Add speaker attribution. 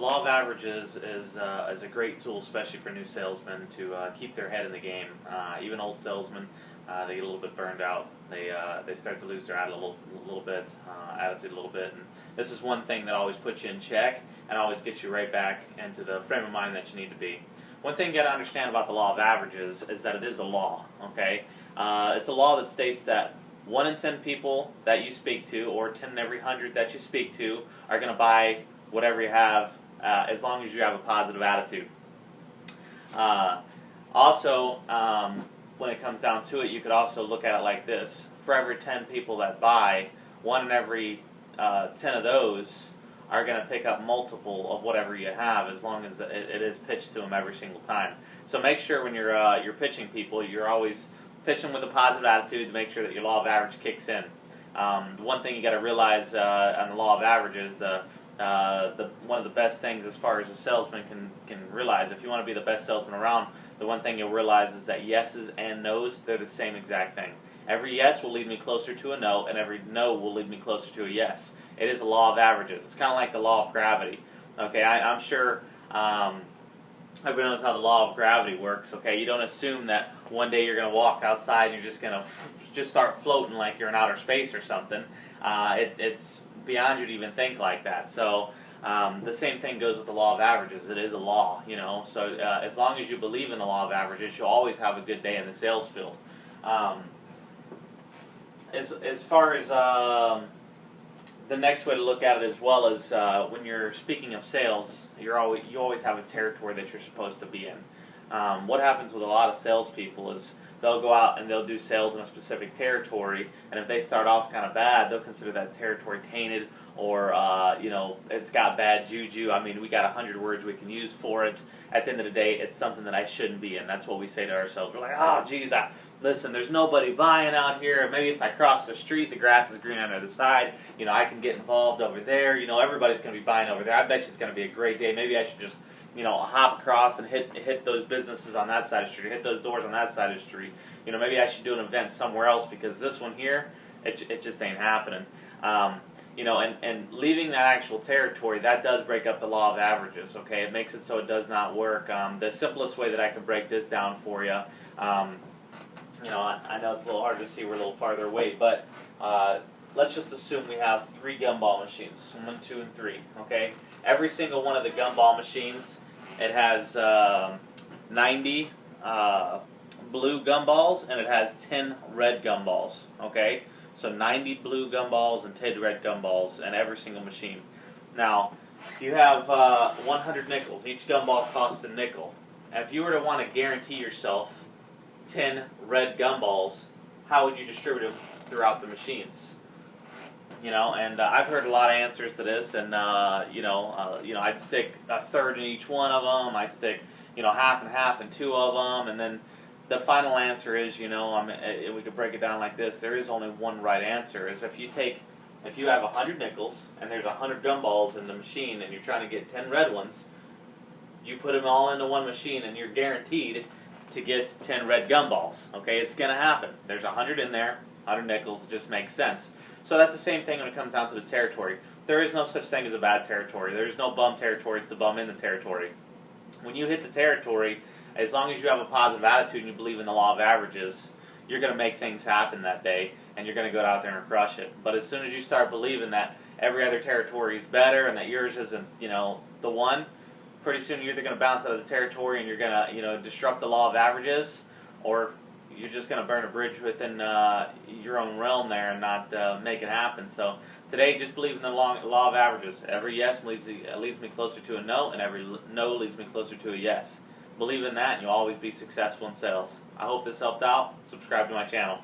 Speaker 1: law of averages is a great tool, especially for new salesmen, to keep their head in the game. Even old salesmen, they get a little bit burned out. They start to lose their attitude a little bit, and this is one thing that always puts you in check and always gets you right back into the frame of mind that you need to be. One thing you got to understand about the law of averages is that it is a law. Okay, it's a law that states that 1 in 10 people that you speak to, or 10 in every 100 that you speak to, are going to buy whatever you have, as long as you have a positive attitude. Also, when it comes down to it, you could also look at it like this. For every 10 people that buy, 1 in every 10 of those are going to pick up multiple of whatever you have, as long as it is pitched to them every single time. So make sure when you're pitching people, you're always pitching with a positive attitude to make sure that your law of average kicks in. One thing you got to realize on the law of averages, one of the best things as far as a salesman can realize, if you want to be the best salesman around, the one thing you'll realize is that yeses and nos, they're the same exact thing. Every yes will lead me closer to a no, and every no will lead me closer to a yes. It is a law of averages. It's kind of like the law of gravity. Okay, I'm sure everybody knows how the law of gravity works. Okay, you don't assume that one day you're going to walk outside and you're just going to just start floating like you're in outer space or something. It's beyond you to even think like that. So the same thing goes with the law of averages. It is a law, you know. So as long as you believe in the law of averages, you'll always have a good day in the sales field. As far as the next way to look at it as well is when you're speaking of sales, you always have a territory that you're supposed to be in. What happens with a lot of salespeople is they'll go out and they'll do sales in a specific territory, and if they start off kind of bad, they'll consider that territory tainted, or it's got bad juju. I mean, we got 100 words we can use for it. At the end of the day, it's something that I shouldn't be in. That's what we say to ourselves. We're like, oh, geez, listen, there's nobody buying out here. Maybe if I cross the street, the grass is green on the other side. You know, I can get involved over there. You know, everybody's going to be buying over there. I bet you it's going to be a great day. Maybe I should just, hop across and hit those businesses on that side of the street, hit those doors on that side of the street. You know, maybe I should do an event somewhere else, because this one here, it just ain't happening. And leaving that actual territory, that does break up the law of averages, okay? It makes it so it does not work. The simplest way that I can break this down for you, I know it's a little hard to see, we're a little farther away, but let's just assume we have 3 gumball machines, 1, 2, and 3, okay? Every single one of the gumball machines, it has 90 blue gumballs, and it has 10 red gumballs, okay? So 90 blue gumballs and 10 red gumballs in every single machine. Now, you have 100 nickels. Each gumball costs a nickel. If you were to want to guarantee yourself 10 red gumballs, how would you distribute them throughout the machines? I've heard a lot of answers to this, and I'd stick a third in each one of them. I'd stick, half and half in 2 of them, and then the final answer is, we could break it down like this. There is only one right answer. Is if you have 100 nickels and there's 100 gumballs in the machine, and you're trying to get 10 red ones, you put them all into one machine, and you're guaranteed to get 10 red gumballs. Okay, it's going to happen. There's 100 in there, 100 nickels. It just makes sense. So that's the same thing when it comes down to the territory. There is no such thing as a bad territory. There's no bum territory. It's the bum in the territory. When you hit the territory, as long as you have a positive attitude and you believe in the law of averages, you're going to make things happen that day, and you're going to go out there and crush it. But as soon as you start believing that every other territory is better and that yours isn't, the one, pretty soon you're either going to bounce out of the territory and you're going to, disrupt the law of averages, or you're just going to burn a bridge within your own realm there and not make it happen. So today, just believe in the law of averages. Every yes leads me closer to a no, and every no leads me closer to a yes. Believe in that, and you'll always be successful in sales. I hope this helped out. Subscribe to my channel.